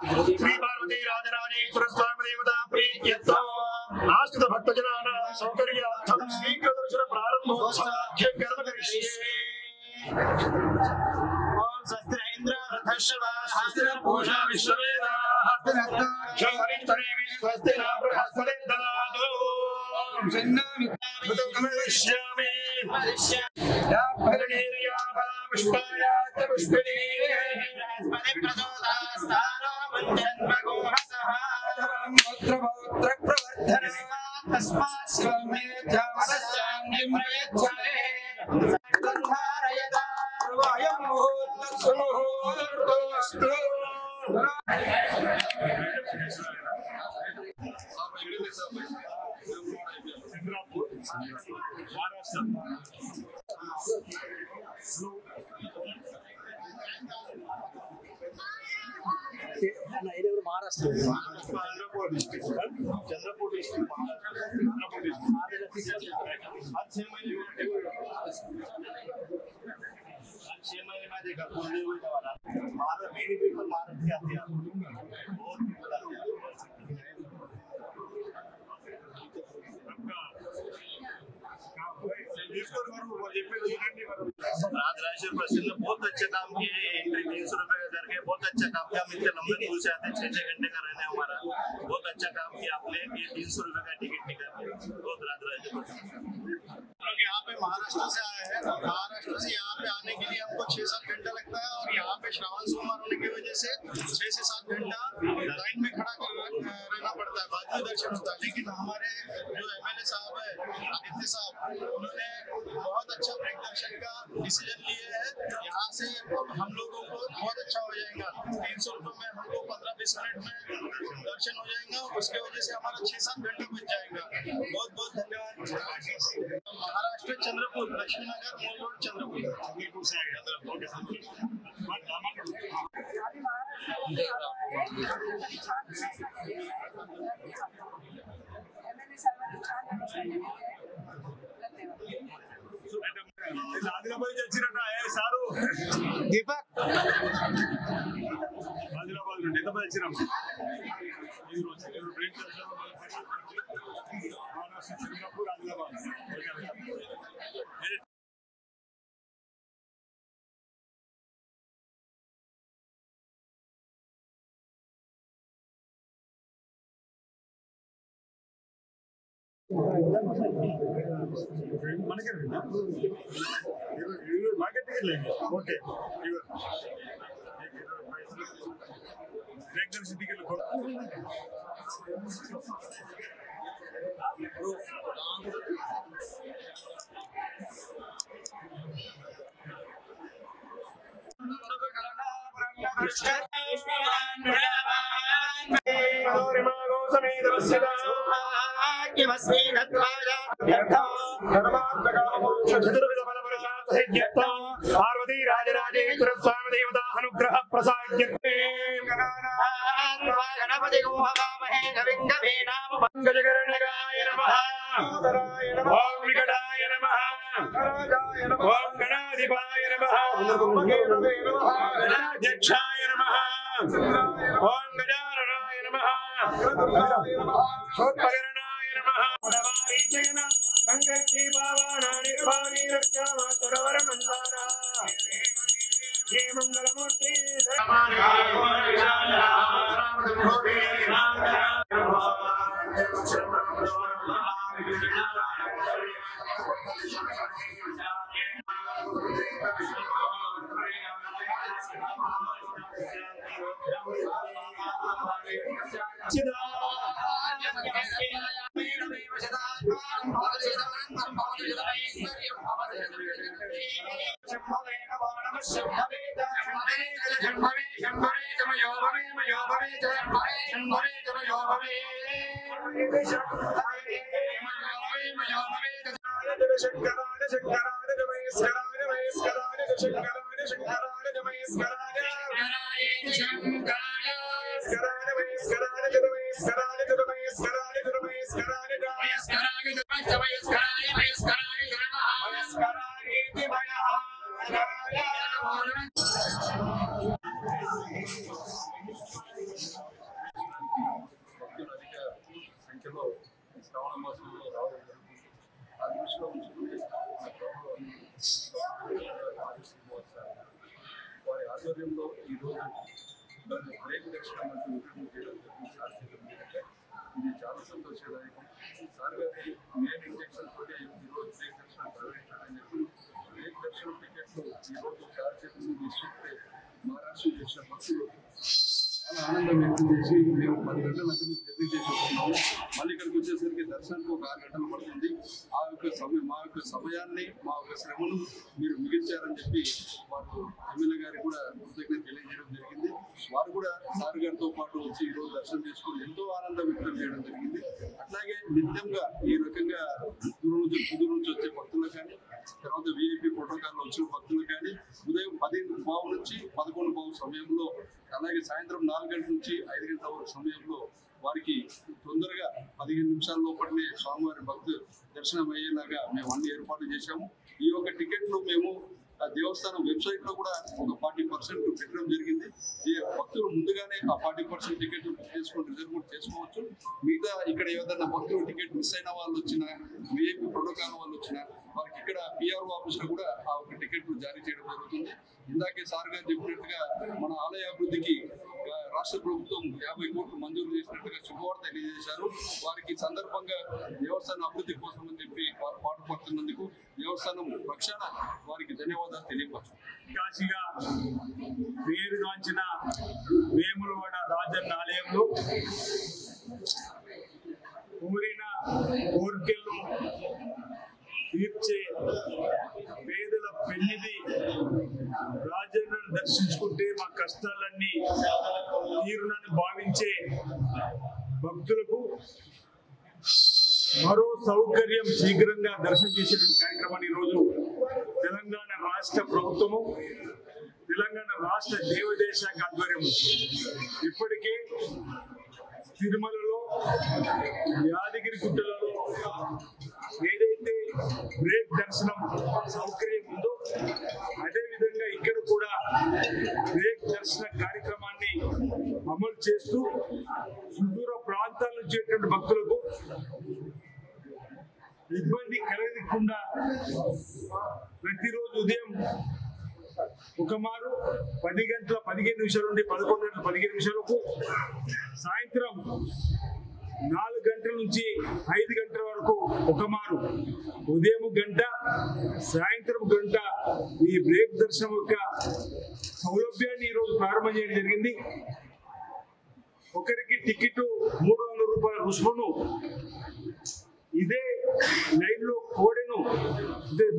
श्री पार्वती राजराजेश्वर स्वामी देवता प्रीत्यर्थो आश्रित भक्तजनानां सौकर्यार्थं शीघ्रदर्शन प्रारंभोत्सवाख्य कर्म करिष्ये। ओम स्वस्ति इंद्र रथश्रवा हस्तिर पूषा विश्ववेदाः क्षौरिष्ठनेमि स्वस्ति न बृहस्पति ददातु ऋतुकमविष्यामि या भरणीर्या बला पुष्पाया च पुष्पिणी बृहस्पति प्रचोदयास्तानो मन्यन्मगोहसः पुत्र प्रवर्धन तस्मात् स्वमेध्यावदस्याङ्गिं प्रयच्छते वायं मुहूर्तस्सुमुहूर्तोऽस्तु। महाराष्ट्र चंद्रपूर डिस्ट्रिक्ट राजराजेश्वर प्रसिद्ध ने बहुत अच्छा काम किया है। एंट्री 300 रुपए का करके बहुत अच्छा काम किया। हम इतने लंबे दूर से आते हैं, 6-6 घंटे का रहने हमारा बहुत अच्छा काम किया आपने। ये 300 रुपए का टिकट निकाल बहुत राजराजेश्वर यहाँ पे महाराष्ट्र से आए हैं। महाराष्ट्र से यहाँ पे आने के लिए हमको 6-7 घंटा लगता है और यहाँ पे श्रावण सोमवार होने की वजह से 6 से 7 घंटा लाइन में खड़ा रहना पड़ता है, बाद में दर्शन होता है। लेकिन हमारे जो MLA साहब है आदित्य साहब, उन्होंने बहुत अच्छा ब्रेक दर्शन का डिसीजन लिए है। यहाँ से हम लोगों को बहुत अच्छा हो जाएगा। 300 रुपये में हमको 15-20 मिनट में दर्शन हो जाएगा। उसके वजह से हमारा 6-7 घंटा बच जाएगा। बहुत बहुत धन्यवाद। महाराष्ट्र चंद्रपुर, लक्ष्मीनगर मूल रोड चंद्रपुर से आएगा। ఆదిలాబాద్ వచ్చినట్టు సారు दीपक ఆదిలాబాద్ నుండి ఎంతమంది వచ్చినాం సింగపూర్ ఆదిలాబాద్ मार्केट टिकट लेंगे ओके ब्रेक दर्शन टिकट पार्वती राजराजेश्वर स्वामी देवता अनुग्रह प्रसाद्यते गणपति को हवामहे कविं नाम पंकजकर्णकाय नमः ओम विकटाय नमः ओम गणाधिपाय नमः गणाध्यक्षाय नमः ओम गजाननाय नमः सोत्पकरणाय नमः संकटे पावाना निर्वाणी रक्षा मातुरवर मंदारा ये मंगलमूर्ति నేపథ్యంలో ఈరోజు బ్రేక్ దర్శనం అంటూ చేయడం ఇది చాలా సంతోషదాయకం. సార్ గారి మెయిన్ ఇంజెక్షన్ తోటి ఈరోజు బ్రేక్ దర్శనం ప్రవేశించడం చెప్పి బ్రేక్ దర్శనం టికెట్లు ఈరోజు సార్ చేతులు తీసుకుంటే మహారాష్ట్ర చేసిన భక్తులు చాలా ఆనందం వ్యక్తం చేసి మేము 10 గంటల అక్కడి నుంచి జర్నీ చేసి వస్తున్నాము. మళ్ళీ ఇక్కడికి వచ్చేసరికి దర్శనానికి ఒక 6 గంటలు పడుతుంది. మా యొక్క సమయాన్ని మా యొక్క శ్రమను మీరు మిగిల్చారని చెప్పి వారు ఎమ్మెల్యే గారికి కూడా కృతజ్ఞత తెలియజేయడం జరిగింది. వారు కూడా సార్ గారితో పాటు వచ్చి ఈరోజు దర్శనం చేసుకుని ఎంతో ఆనందం వ్యక్తం చేయడం జరిగింది. అట్లాగే నిత్యంగా ఈ రకంగా దూరం నుంచి వచ్చే భక్తులకు కానీ తర్వాత విఐపి ప్రోటోకాల్లో వచ్చిన భక్తులకు కానీ ఉదయం 10:15 నుంచి 11:15 సమయంలో అలాగే సాయంత్రం 4 గంటల నుంచి 5 గంటల వరకు సమయంలో వారికి తొందరగా 15 నిమిషాల లోపలనే స్వామివారి భక్తు దర్శనం అయ్యేలాగా మేము అన్ని ఏర్పాట్లు చేశాము. ఈ యొక్క టికెట్లు మేము దేవస్థానం వెబ్సైట్ లో కూడా ఒక 40% పెట్టడం జరిగింది. ఈ భక్తులు ముందుగానే ఆ 40% టికెట్ బుక్ చేసుకొని రిజర్వ్ కూడా చేసుకోవచ్చు. మిగతా ఇక్కడ ఏదైనా భక్తులు టికెట్ మిస్ అయిన వాళ్ళు వచ్చినా విఐపి ప్రోటోకాల్ వాళ్ళు వచ్చినా వారికి ఇక్కడ పిఆర్ఓ ఆఫీస్ లో కూడా ఆ ఒక టికెట్లు జారీ చేయడం జరుగుతుంది. ఇందాకే సార్ గారు చెప్పినట్టుగా మన ఆలయ అభివృద్ధికి రాష్ట్ర ప్రభుత్వం 50 కోట్లు మంజూరు చేసినట్టుగా శుభవార్త తెలియజేశారు. వారికి సందర్భంగా దేవస్థానం అభివృద్ధి కోసం అని చెప్పి వారు పాటుపడుతున్నందుకు దేవస్థానం రక్షణ వారికి ధన్యవాదాలు తెలియవచ్చు. కాశీగా పేరుగాంచిన వేములవాడ రాజన్న ఆలయంలో కోరిన కోరికలను తీర్చే పేదల పెళ్లిది రాజన్నను దర్శించుకుంటే మా కష్టాలన్నీ తీరునని భావించే భక్తులకు మరో సౌకర్యం శీఘ్రంగా దర్శనం చేసే కార్యక్రమాన్ని ఈరోజు తెలంగాణ రాష్ట్ర ప్రభుత్వము తెలంగాణ రాష్ట్ర దేవాదాయ శాఖ ఆధ్వర్యం ఇప్పటికే తిరుమలలో యాదగిరి గుట్టలలో ఏదైతే బ్రేక్ దర్శనం సౌకర్యం ఉందో అదేవిధంగా ఇక్కడ కూడా బ్రేక్ దర్శన కార్యక్రమాన్ని అమలు చేస్తూ సుదూర ప్రాంతాల నుంచి వచ్చేటువంటి భక్తులకు ఇబ్బంది కలగకుండా ప్రతిరోజు ఉదయం ఒక మారు 10 గంటల 15 నిమిషాల నుండి 11 గంటల 15 నిమిషాలకు సాయంత్రం 4 గంటల నుంచి 5 గంటల వరకు ఒక మారు ఉదయం గంట సాయంత్రం గంట ఈ బ్రేక్ దర్శనం యొక్క సౌలభ్యాన్ని ఈరోజు ప్రారంభం చేయడం జరిగింది. ఒకరికి టికెట్ 300 రూపాయల రుసుమును ఇదే లైన్ లో కోడెను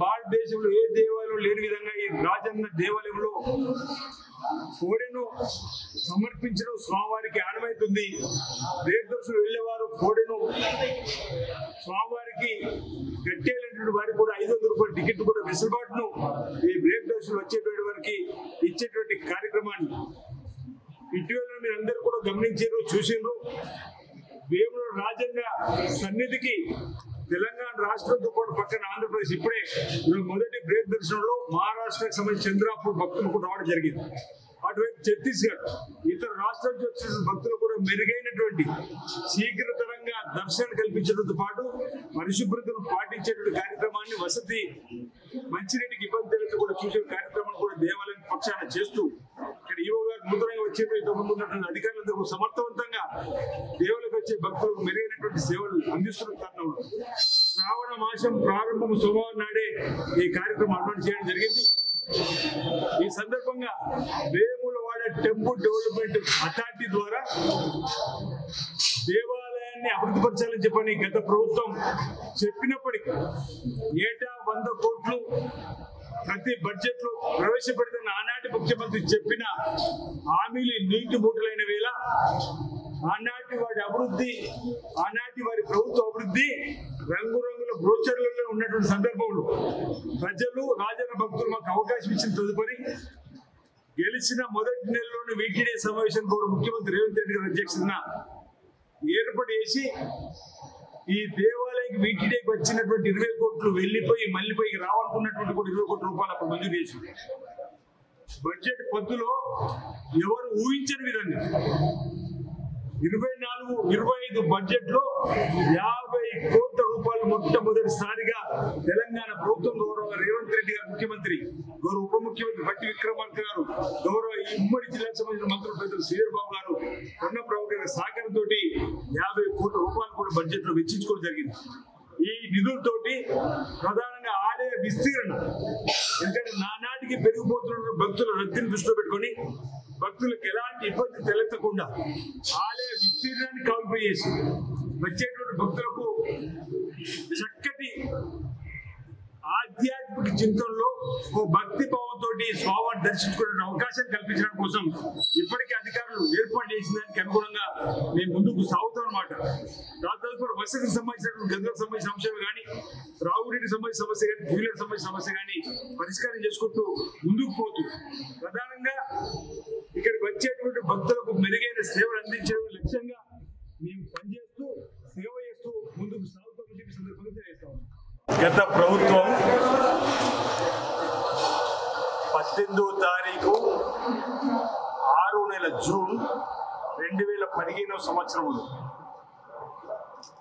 భారతదేశంలో ఏ దేవాలయం లేని విధంగా ఈ రాజన్న దేవాలయంలో కోడెను సమర్పించడం స్వామివారికి ఆనమైతుంది. బ్రేక్ దర్శనం వెళ్ళేవారు కోడెను స్వామివారికి కట్టేయాలనేటువంటి వారికి కూడా 500 రూపాయల టికెట్ కూడా వెసులుబాటును ఈ బ్రేక్ దర్శనం వచ్చేటువంటి వారికి ఇచ్చేటువంటి కార్యక్రమాన్ని ఇటీవల మీరు అందరూ కూడా గమనించారు, చూసిండ్రు. వేముల రాజన్న సన్నిధికి తెలంగాణ రాష్ట్రంతో పాటు పక్కన ఆంధ్రప్రదేశ్ ఇప్పుడే మొదటి బ్రేక్ దర్శనంలో మహారాష్ట్రకు సంబంధించి చంద్రాపూర్ భక్తులు కూడా రావడం జరిగింది. అటువైపు ఛత్తీస్గఢ్ ఇతర రాష్ట్రాల నుంచి వచ్చిన భక్తులు కూడా మెరుగైనటువంటి శీఘ్రతరంగా దర్శనం కల్పించడంతో పాటు పరిశుభ్రతను పాటించేటువంటి కార్యక్రమాన్ని వసతి మంచినీటికి ఇబ్బందులతో కూడా చూసే కార్యక్రమం కూడా దేవాలయం పక్షాన చేస్తూ ఇక్కడ ఈవో గారు నూతనంగా వచ్చేది ఇంతకుముందు ఉన్నటువంటి అధికారులందరూ సమర్థవంతంగా దేవులకు వచ్చే భక్తులకు మెరుగైనటువంటి సేవలు అందిస్తున్న తరుణంలో శ్రావణ మాసం ప్రారంభం సోమవారం నాడే ఈ కార్యక్రమం అమలు చేయడం జరిగింది. ఈ సందర్భంగా వేములవాడ టెంపుల్ డెవలప్మెంట్ అథారిటీ ద్వారా దేవాలయాన్ని అభివృద్ధిపరచాలని చెప్పని గత ప్రభుత్వం చెప్పినప్పటికీ ఏటా 100 కోట్లు ప్రతి బడ్జెట్ లో ప్రవేశపెడుతున్న ఆనాటి ముఖ్యమంత్రి చెప్పిన హామీలు నీటి మూటలైన వేళ ఆనాటి వారి అభివృద్ధి ఆనాటి వారి ప్రభుత్వ అభివృద్ధి రంగురంగుల బ్రోచర్లలో ఉన్నటువంటి సందర్భంలో ప్రజలు రాజన్న భక్తులు మాకు అవకాశం ఇచ్చిన తదుపరి గెలిచిన మొదటి నెలలోని వీటీడీ సమావేశం కూడా ముఖ్యమంత్రి రేవంత్ రెడ్డి గారి అధ్యక్షతన ఏర్పాటు చేసి ఈ దేవాలయానికి వీటీడీకి వచ్చినటువంటి 20 కోట్లు వెళ్లిపోయి మళ్ళీపోయి రావాలనుకున్నటువంటి కూడా 20 కోట్ల రూపాయలు అప్పుడు మంజూరు చేసి బడ్జెట్ పద్దులో ఎవరు ఊహించని విధంగా 24-25 బడ్జెట్ లో 50 కోట్ల రూపాయలు మొట్టమొదటిసారిగా తెలంగాణ ప్రభుత్వం గౌరవ రేవంత్ రెడ్డి గారు ముఖ్యమంత్రి, గౌరవ ఉప ముఖ్యమంత్రి బట్టి విక్రమార్క గారు, గౌరవ ఈ ఉమ్మడి జిల్లాకు సంబంధించిన మంత్రులు పెద్దలు శ్రీధర్ బాబు గారు, కొండ ప్రభు గారి సహకారంతో 50 కోట్ల రూపాయలు కూడా బడ్జెట్ లో వెచ్చించుకోవడం జరిగింది. ఈ నిధులతోటి ప్రధానంగా ఆలయ విస్తీరణ, ఎందుకంటే నానాటికి పెరిగిపోతున్న భక్తుల రద్దీని దృష్టిలో పెట్టుకొని భక్తులకు ఎలాంటి ఇబ్బంది తలెత్తకుండా ఆలయ విస్తీర్ణాన్ని కాల్పై చేసి వచ్చేటువంటి భక్తులకు చక్కటి ఆధ్యాత్మిక చింతనలో ఓ భక్తి భావంతో స్వామిని దర్శించుకునే అవకాశం కల్పించడం కోసం ఇప్పటికే అధికారులు ఏర్పాటు చేసిన దానికి అనుగుణంగా మేము ముందుకు సాగుతాం అన్నమాట. దాదాపు వసతికి సంబంధించిన గంగకు సంబంధించిన అంశం కానీ, త్రాగునీటికి సంబంధించిన సమస్య కానీ, భూములకు సంబంధించిన సమస్య కానీ పరిష్కారం చేసుకుంటూ ముందుకు పోతూ ప్రధానంగా ఇక్కడికి వచ్చేటువంటి భక్తులకు మెరుగైన సేవలు అందించడం లక్ష్యంగా మేము పనిచేస్తూ సేవ చేస్తూ ముందుకు సాగుతామని చెప్పి సందర్భంగా తెలియజేస్తాం. గత ప్రభుత్వం 18వ తారీఖు 6వ నెల జూన్ 2015వ సంవత్సరంలో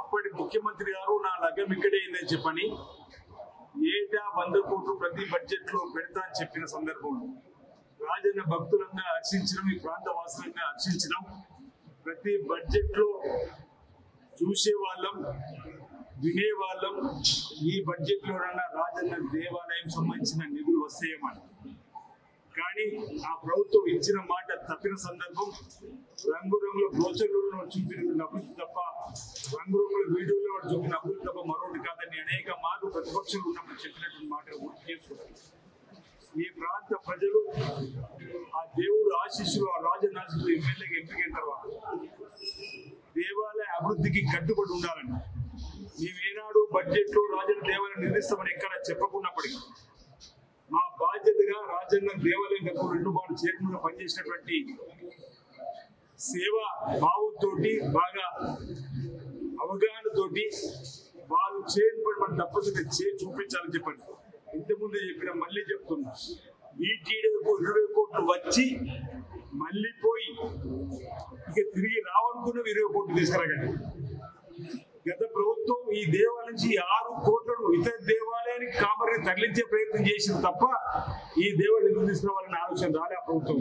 అప్పటి ముఖ్యమంత్రి గారు నా లగ్గం ఇక్కడే అయిందని చెప్పని ఏటా 100 కోట్లు ప్రతి బడ్జెట్ లో పెడతా అని చెప్పిన సందర్భంలో రాజన్న భక్తులంగా హర్షించడం, ఈ ప్రాంత వాసులంగా హర్షించడం, ప్రతి బడ్జెట్ లో చూసేవాళ్ళం, వినేవాళ్ళం ఈ బడ్జెట్ లోనన్నా రాజన్న దేవాలయం సంబంధించిన నిధులు వస్తాయేమని. కానీ ఆ ప్రభుత్వం ఇచ్చిన మాట తప్పిన సందర్భం, రంగురంగుల బ్రోచర్లలో చూపిన అభివృద్ధి తప్ప, రంగురంగుల వీడియోలో చూపిన అభివృద్ధి తప్ప మరొకటి కాదని అనేక మార్లు ప్రతిపక్షంలో ఉన్నప్పుడు చెప్పినటువంటి మాట గుర్తు చేసుకుంటారు. ఈ ప్రాంత ప్రజలు ఆ దేవుడు ఆశీస్సులు, ఆ రాజన్న ఆశీస్సులు ఎమ్మెల్యేగా ఎంపికైన తర్వాత దేవాలయ అభివృద్ధికి కట్టుబడి ఉండాలని మేమేనాడు బడ్జెట్ లో రాజన్న దేవాలయం నిర్మిస్తామని ఎక్కడ చెప్పకున్నప్పటికీ మా బాధ్యతగా రాజన్న దేవాలయం గత 2 మార్లు చైర్మన్గా పనిచేసినటువంటి సేవా భావంతో బాగా అవగాహనతోటి వాళ్ళు చేయబడి మనం తప్పనిసరిగా చేసి చూపించాలని చెప్పండి. ఇంతకుముందు చెప్పిన మళ్ళీ చెప్తున్నా, ఈ టీడీకు 20 కోట్లు వచ్చి మళ్ళీ పోయి ఇక తిరిగి రావనుకున్న 20 కోట్లు తీసుకురాగండి. గత ప్రభుత్వం ఈ దేవాలయం నుంచి 6 కోట్లను ఇతర దేవాలయానికి కామరిని తరలించే ప్రయత్నం చేసింది తప్ప ఈ దేవాలయం తీసుకురావాలనే ఆలోచన రాలే ఆ ప్రభుత్వం.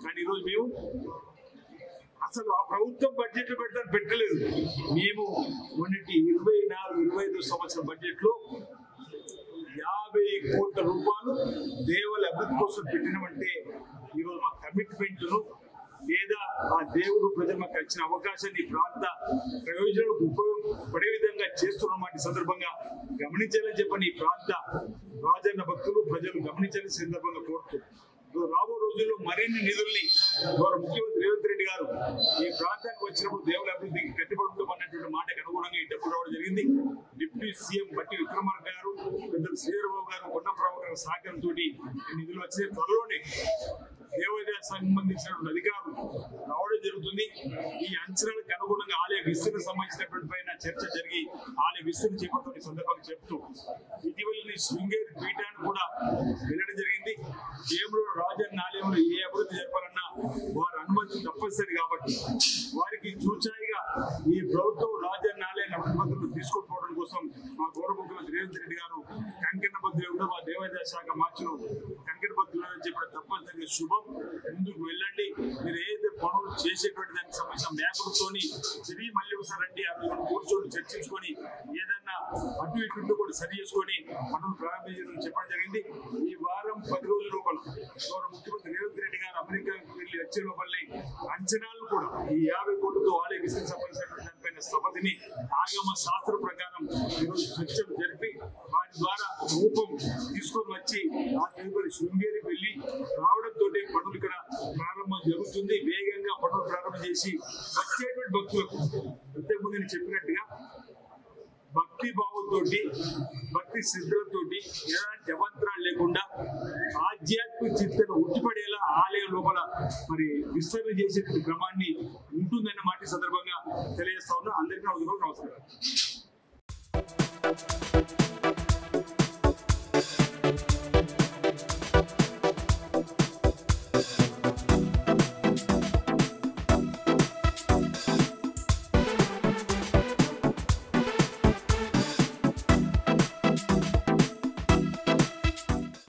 కానీ ఈరోజు మేము అసలు ఆ ప్రభుత్వం బడ్జెట్ పెడతాను పెట్టలేదు. మేము మొన్నటి 24-25 సంవత్సరం బడ్జెట్ లో 50 కోట్ల రూపాయలు దేవాలయ అభివృద్ధి కోసం పెట్టినామంటే ఈరోజు మా కమిట్మెంట్ను లేదా ఆ దేవుడు ప్రజలు మాకు ఇచ్చిన అవకాశాన్ని ప్రాంత ప్రయోజనాలకు ఉపయోగపడే విధంగా చేస్తున్నమాట సందర్భంగా గమనించాలని చెప్పని ఈ ప్రాంత రాజన్న భక్తులు ప్రజలు గమనించాలని సందర్భంగా కోరుతూ రాబో రోజుల్లో మరిన్ని నిధుల్ని గౌరవ ముఖ్యమంత్రి రేవంత్ రెడ్డి గారు ఈ ప్రాంతానికి వచ్చినప్పుడు దేవుల అభివృద్ధికి కట్టుబడి ఉంటామన్నటువంటి మాటకు అనుగుణంగా ఈ డబ్బు రావడం జరిగింది. డిప్యూటీ సీఎం బట్టి విక్రమార్క గారు, పెద్దలు శ్రీధర్ బాబు గారు, కొండ ప్రభు గారి సహకారంతో నిధులు వచ్చే త్వరలోనే దేవాలయ సంబంధించినటువంటి అధికారులు రావడం జరుగుతుంది. ఈ అంచనాలకు అనుగుణంగా ఆలయ విస్తరణ సంబంధించినటువంటి పైన చర్చ జరిగి ఆలయ విస్తరణ చేపడుతున్న సందర్భంగా చెప్తూ ఇటీవల శృంగేరి పీఠాన్ని కూడా వెళ్ళడం జరిగింది. దేవుడు రాజన్న ఆలయంలో ఏ అభివృద్ధి జరపాలన్నా వారి అనుమతి తప్పనిసరి కాబట్టి వారికి చూచాయిగా ఈ ప్రభుత్వం రాజన్న ఆలయాన్ని అనుమతులు తీసుకోకపోవడం కోసం మా గౌరవ ముఖ్యమంత్రి రేవంత్ రెడ్డి గారు కంకణబద్దులు మా దేవాదాయ శాఖ మార్చులు కంకణబద్దులు అని చెప్పడం తప్పనిసరిగా శుభం. ముందుకు వెళ్ళండి. మీరు ఏదైతే పనులు చేసేటువంటి దానికి సంబంధించిన మ్యాపులతోని తిరిగి మళ్ళీ ఒకసారి రండి, అవి కూర్చొని చర్చించుకొని ఏదన్నా అటు ఇటు కూడా సరి చేసుకొని పనులు ప్రారంభించాలని చెప్పడం జరిగింది. ఈ వారం 10 రోజుల లోపల గౌరవ ముఖ్యమంత్రి రేవంత్ రెడ్డి గారు అమెరికాకి వెళ్ళి వచ్చే లోపలనే అంచనాలు కూడా ఈ 50 కోట్లతో ఆలయ విస్తరణ సంబంధించినటువంటి దానిపైన సభని ఆగమ శాస్త్ర ప్రకారం ఈరోజు చర్చలు జరిపి వారి ద్వారా రూపం తీసుకొని వచ్చి ఆ తదుపరి శృంగేరికి వెళ్ళి రావడంతో పనులు ఇక్కడ ప్రారంభం జరుగుతుంది. వేగంగా పనులు ప్రారంభం చేసి వచ్చేటువంటి భక్తులకు ఇంతకుముందు నేను చెప్పినట్టుగా భక్తి భావంతో భక్తి శ్రద్ధలతోటి ఎలాంటి అవంతరాలు లేకుండా ఆధ్యాత్మిక చింతన ఉట్టిపడేలా ఆలయం లోపల మరి విస్తరణ చేసే క్రమాన్ని ఉంటుందన్న మాట సందర్భంగా తెలియజేస్తా ఉన్నా. అందరికీ నమస్కారం.